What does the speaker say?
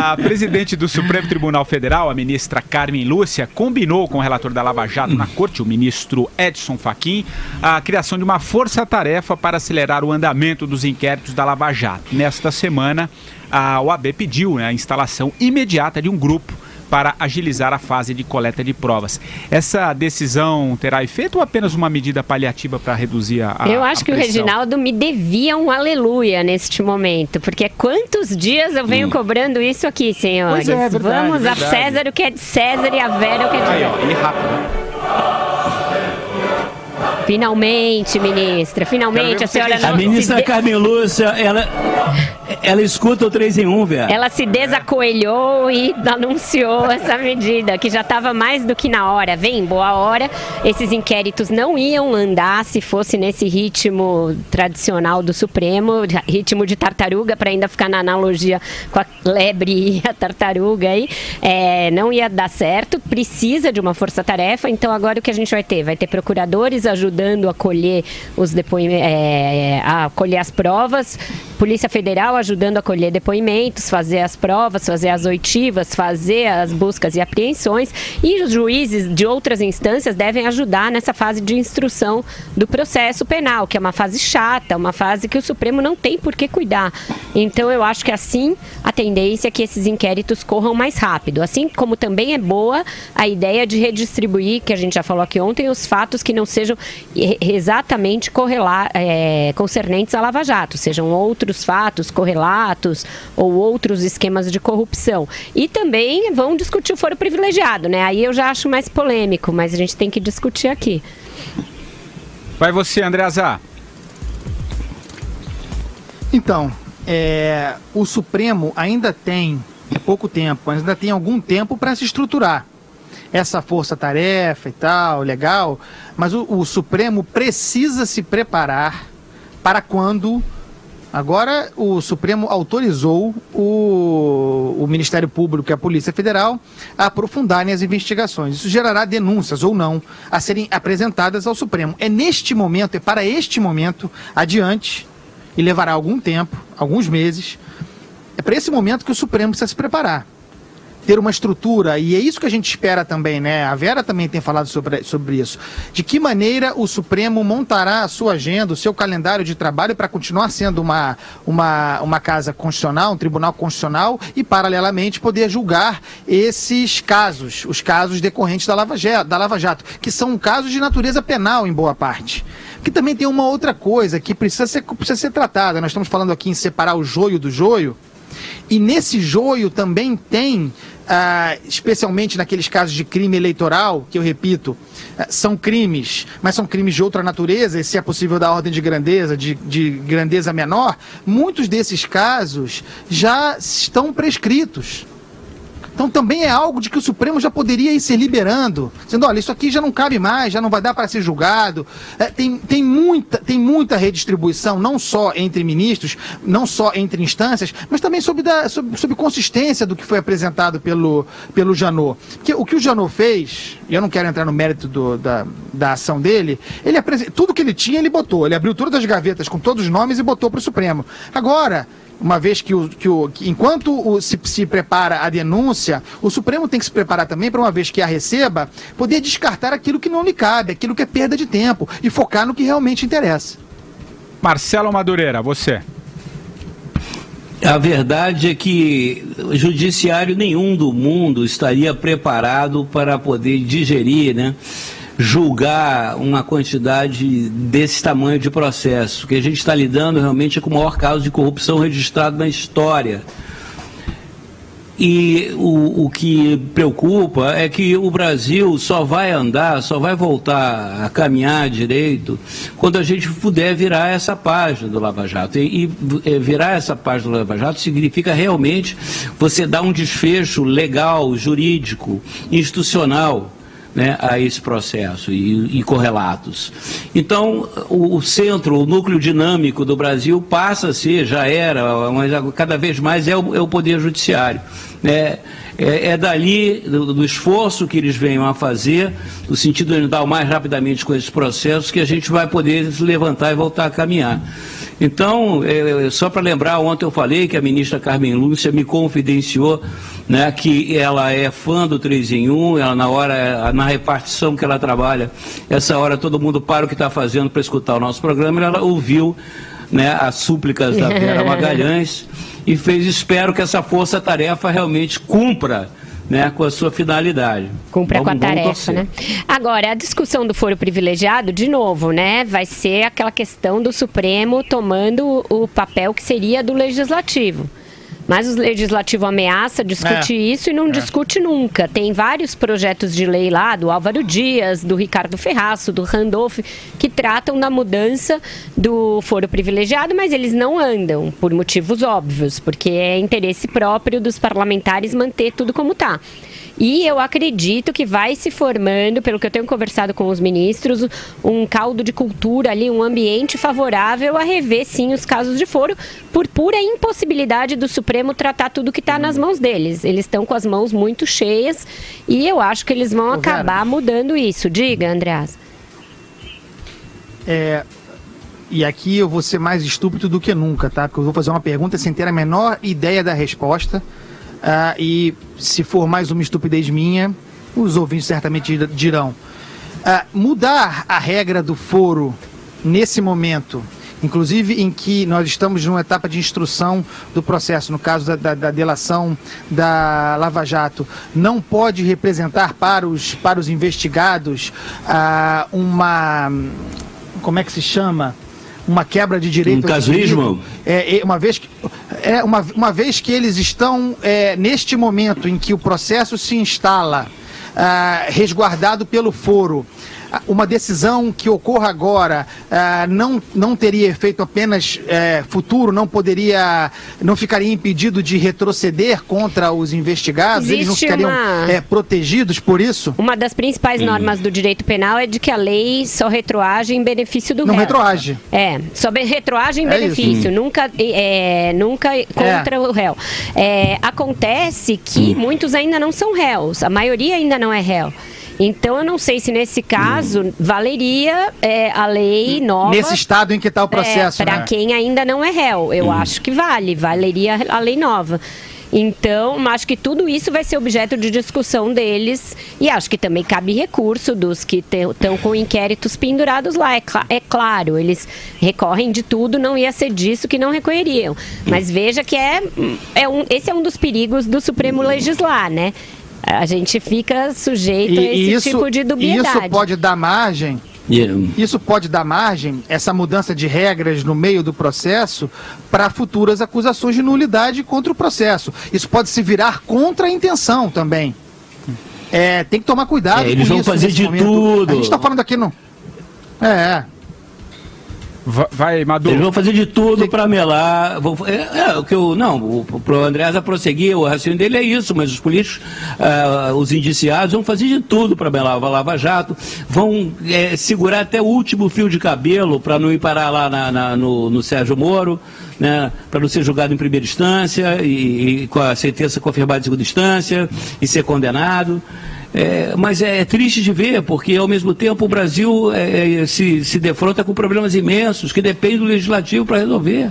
A presidente do Supremo Tribunal Federal, a ministra Carmen Lúcia, combinou com o relator da Lava Jato na corte, o ministro Edson Fachin, a criação de uma força-tarefa para acelerar o andamento dos inquéritos da Lava Jato. Nesta semana, a OAB pediu a instalação imediata de um grupo para agilizar a fase de coleta de provas. Essa decisão terá efeito ou apenas uma medida paliativa para reduzir a Eu acho que pressão? o Reginaldo me devia um aleluia neste momento, porque quantos dias eu venho cobrando isso aqui, senhores? Pois é, verdade, Vamos verdade. a César o que é de César e a Vera o que é de Aí, Vera. ó, e rápido. Finalmente, ministra, finalmente a senhora não A ministra se Carmen Lúcia, ela escuta o 3 em 1, velho. Ela se desacoelhou e anunciou essa medida, que já estava mais do que na hora. Vem, boa hora. Esses inquéritos não iam andar se fosse nesse ritmo tradicional do Supremo, ritmo de tartaruga, para ainda ficar na analogia com a lebre e a tartaruga aí. Não ia dar certo, precisa de uma força-tarefa. Então agora o que a gente vai ter? Vai ter procuradores ajudando a colher os a colher as provas, Polícia Federal ajudando a colher depoimentos, fazer as provas, fazer as oitivas, fazer as buscas e apreensões, e os juízes de outras instâncias devem ajudar nessa fase de instrução do processo penal, que é uma fase chata, uma fase que o Supremo não tem por que cuidar. Então eu acho que assim a tendência é que esses inquéritos corram mais rápido, assim como também é boa a ideia de redistribuir, que a gente já falou aqui ontem, os fatos que não sejam exatamente concernentes à Lava Jato, sejam outros fatos, correlatos ou outros esquemas de corrupção. E também vão discutir o foro privilegiado, né? Aí eu já acho mais polêmico, mas a gente tem que discutir aqui. Vai você, Andreasa. Então, o Supremo ainda tem pouco tempo, ainda tem algum tempo para se estruturar. Essa força-tarefa e tal, legal, mas o Supremo precisa se preparar para quando... Agora o Supremo autorizou o Ministério Público e a Polícia Federal a aprofundarem as investigações. Isso gerará denúncias ou não a serem apresentadas ao Supremo. É neste momento, é para este momento adiante, e levará algum tempo, alguns meses, é para esse momento que o Supremo precisa se preparar. Ter uma estrutura, e é isso que a gente espera também, né? A Vera também tem falado sobre isso. De que maneira o Supremo montará a sua agenda, o seu calendário de trabalho para continuar sendo uma casa constitucional, um tribunal constitucional, e paralelamente poder julgar esses casos, os casos decorrentes da Lava Jato, que são casos de natureza penal em boa parte. Que também tem uma outra coisa que precisa ser tratada. Nós estamos falando aqui em separar o joio do joio, e nesse joio também tem, especialmente naqueles casos de crime eleitoral, que eu repito, são crimes, mas são crimes de outra natureza, e se é possível da ordem de grandeza, de grandeza menor, muitos desses casos já estão prescritos. Então também é algo de que o Supremo já poderia ir se liberando, dizendo, olha, isso aqui já não cabe mais, já não vai dar para ser julgado. Tem muita redistribuição, não só entre ministros, não só entre instâncias, mas também sobre consistência do que foi apresentado pelo Janot. Porque o que o Janot fez, e eu não quero entrar no mérito da ação dele, tudo que ele tinha, ele botou. Ele abriu todas as gavetas com todos os nomes e botou para o Supremo. Agora, uma vez que enquanto se prepara a denúncia, o Supremo tem que se preparar também para, uma vez que a receba, poder descartar aquilo que não lhe cabe, aquilo que é perda de tempo, e focar no que realmente interessa. Marcelo Madureira, você. A verdade é que o judiciário nenhum do mundo estaria preparado para poder digerir, né, julgar uma quantidade desse tamanho de processo, que a gente está lidando realmente com o maior caso de corrupção registrado na história. E o que preocupa é que o Brasil só vai andar, só vai voltar a caminhar direito quando a gente puder virar essa página do Lava Jato. E virar essa página do Lava Jato significa realmente você dar um desfecho legal, jurídico, institucional né, a esse processo e correlatos. Então, o centro, o núcleo dinâmico do Brasil passa a ser, já era, mas cada vez mais é o Poder Judiciário, né? É dali, do esforço que eles venham a fazer, no sentido de lidar o mais rapidamente com esses processos, que a gente vai poder se levantar e voltar a caminhar. Então, só para lembrar, ontem eu falei que a ministra Carmen Lúcia me confidenciou, né, que ela é fã do 3 em 1, ela na repartição que ela trabalha, essa hora todo mundo para o que está fazendo para escutar o nosso programa, e ela ouviu, né, as súplicas da Vera Magalhães e espero que essa força-tarefa realmente cumpra, né, com a sua finalidade. Cumpra com a tarefa, né? Agora, a discussão do foro privilegiado, de novo, né, vai ser aquela questão do Supremo tomando o papel que seria do Legislativo. Mas o Legislativo ameaça discutir isso e não discute nunca. Tem vários projetos de lei lá, do Álvaro Dias, do Ricardo Ferraço, do Randolph, que tratam da mudança do foro privilegiado, mas eles não andam, por motivos óbvios, porque é interesse próprio dos parlamentares manter tudo como está. E eu acredito que vai se formando, pelo que eu tenho conversado com os ministros, um caldo de cultura ali, um ambiente favorável a rever, sim, os casos de foro, por pura impossibilidade do Supremo tratar tudo que está nas mãos deles. Eles estão com as mãos muito cheias e eu acho que eles vão acabar mudando isso. Diga, Andreas. E aqui eu vou ser mais estúpido do que nunca, tá? Porque eu vou fazer uma pergunta sem ter a menor ideia da resposta. E se for mais uma estupidez minha, os ouvintes certamente dirão. Mudar a regra do foro nesse momento, inclusive em que nós estamos numa etapa de instrução do processo, no caso da delação da Lava Jato, não pode representar para os investigados como é que se chama? Uma quebra de direito. Um casuísmo? Uma vez que eles estão, neste momento em que o processo se instala, resguardado pelo foro, uma decisão que ocorra agora não teria efeito apenas futuro, não ficaria impedido de retroceder contra os investigados? Eles não ficariam protegidos por isso? Uma das principais normas do direito penal é de que a lei só retroage em benefício do réu. Não retroage. Só retroage em benefício, nunca contra o réu. Acontece que muitos ainda não são réus, a maioria ainda não é réu. Então, eu não sei se nesse caso valeria a lei nova... Nesse estado em que está o processo, para quem ainda não é réu. Eu acho que valeria a lei nova. Então, acho que tudo isso vai ser objeto de discussão deles e acho que também cabe recurso dos que estão com inquéritos pendurados lá. É claro, eles recorrem de tudo, não ia ser disso que não recorreriam. Mas veja que esse é um dos perigos do Supremo legislar, né? A gente fica sujeito a esse tipo de dubiedade. Isso pode dar margem. Isso pode dar margem, essa mudança de regras no meio do processo, para futuras acusações de nulidade contra o processo. Isso pode se virar contra a intenção também. Tem que tomar cuidado com isso. Eles vão fazer de tudo. A gente está falando aqui no... Vai, Maduro. Eles vão fazer de tudo para melar. O Andreasa prosseguir, o raciocínio dele é isso, mas os políticos, os indiciados, vão fazer de tudo para melar a Lava Jato, vão segurar até o último fio de cabelo para não ir parar lá no Sérgio Moro, né, para não ser julgado em primeira instância e com a sentença confirmada em segunda instância e ser condenado. Mas é triste de ver, porque ao mesmo tempo o Brasil se defronta com problemas imensos que dependem do legislativo para resolver.